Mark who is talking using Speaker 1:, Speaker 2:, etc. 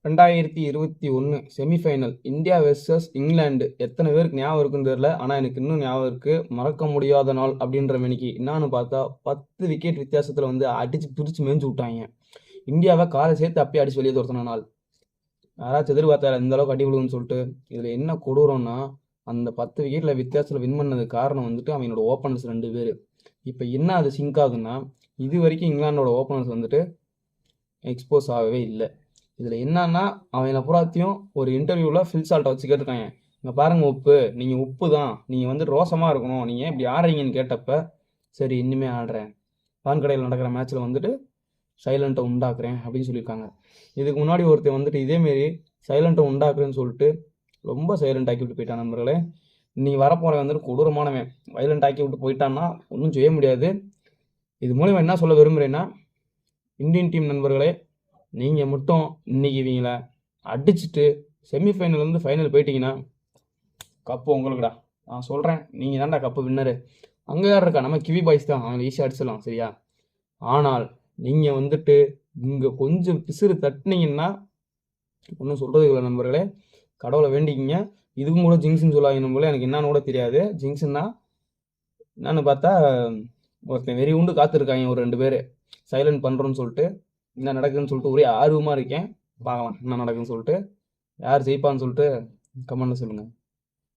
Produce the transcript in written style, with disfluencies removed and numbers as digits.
Speaker 1: 2021 semi-final India versus England. எத்தனை பேருக்கு ஞாபகம் இருக்குன்னு தெரியல, ஆனால் எனக்கு இன்னும் ஞாபகம் இருக்கு. மறக்க முடியாத நாள் அப்படின்ற மணிக்கு என்னான்னு பார்த்தா 10 விக்கெட் வித்தியாசத்தில் வந்து அடிச்சு பிரிச்சு மேய்ஞ்சு விட்டாங்க. இந்தியாவை காலை சேர்த்து அப்பயே அடிச்சு வெளியே துரத்தின நாள். யாராச்சும் எதிர்பார்த்தாரு இந்த அளவுக்கு அடி விழுவுன்னு சொல்லிட்டு. இதில் என்ன கொடூரம்னா, அந்த 10 விக்கெட்டில் வித்தியாசத்தில் வின் பண்ணது காரணம் வந்துட்டு அவங்களோட ஓப்பனர்ஸ் 2 பேர். இப்போ என்ன அது சிங்க் ஆகுதுன்னா, இது வரைக்கும் இங்கிலாண்டோட ஓப்பனர்ஸ் வந்துட்டு எக்ஸ்போஸ் ஆகவே இல்லை. இதில் என்னன்னா, அவங்கள பூராத்தையும் ஒரு இன்டர்வியூவில் ஃபில் சால்ட்டை வச்சு கேட்டிருக்காங்க. இங்கே பாருங்க உப்பு, நீங்கள் உப்பு தான், நீங்கள் வந்து ரோசமாக இருக்கணும், நீங்கள் இப்படி ஆடுறீங்கன்னு கேட்டப்ப, சரி இனிமே ஆடுறேன், வான்கடையில் நடக்கிற மேட்ச்சில் வந்துட்டு சைலண்ட்டை உண்டாக்குறேன் அப்படின்னு சொல்லியிருக்காங்க. இதுக்கு முன்னாடி ஒருத்தர் வந்துட்டு இதேமாரி சைலண்ட்டை உண்டாக்குறேன்னு சொல்லிட்டு ரொம்ப சைலண்ட் ஆக்கி விட்டு போயிட்டான். நண்பர்களே, இன்னைக்கு வரப்போகிற வந்துட்டு கொடூரமானவன் வைலண்ட் ஆக்கி விட்டு போயிட்டான்னா ஒன்றும் செய்ய முடியாது. இது மூலிமா என்ன சொல்ல விரும்புகிறேன்னா, இந்தியன் டீம் நண்பர்களே, நீங்கள் மட்டும் இன்னைக்கு இவங்கள அடிச்சுட்டு செமிஃபைனல்லேருந்து ஃபைனல் போயிட்டீங்கன்னா கப்பு உங்களுக்குடா. நான் சொல்கிறேன், நீங்கள் தான்டா கப்பு வின்னரு. அங்கே யார் இருக்கா? நம்ம கிவி பாய்ஸ் தான், அவங்க ஈஸியாக அடிச்சிடலாம் சரியா. ஆனால் நீங்கள் வந்துட்டு இங்கே கொஞ்சம் பிசுறு தட்டினீங்கன்னா ஒன்றும் சொல்கிறது இல்லை நண்பர்களே. கடவுளை வேண்டிக்கிங்க. இதுக்கும் கூட ஜிங்ஸ்ன்னு சொல்லாங்க நண்பர்களே. எனக்கு என்னன்னு கூட தெரியாது ஜிங்ஸ்ன்னா என்னன்னு பார்த்தா, ஒருத்தன் வெறி உண்டு காத்திருக்காங்க ஒரு 2 பேர் சைலண்ட் பண்ணுறோன்னு சொல்லிட்டு. என்ன நடக்குதுன்னு சொல்லிட்டு ஒரே ஆர்வமாக இருக்கேன். பார்க்கலாம் என்ன நடக்குதுன்னு சொல்லிட்டு. யார் ஜெயிப்பான்னு சொல்லிட்டு கமெண்ட்ல சொல்லுங்கள்.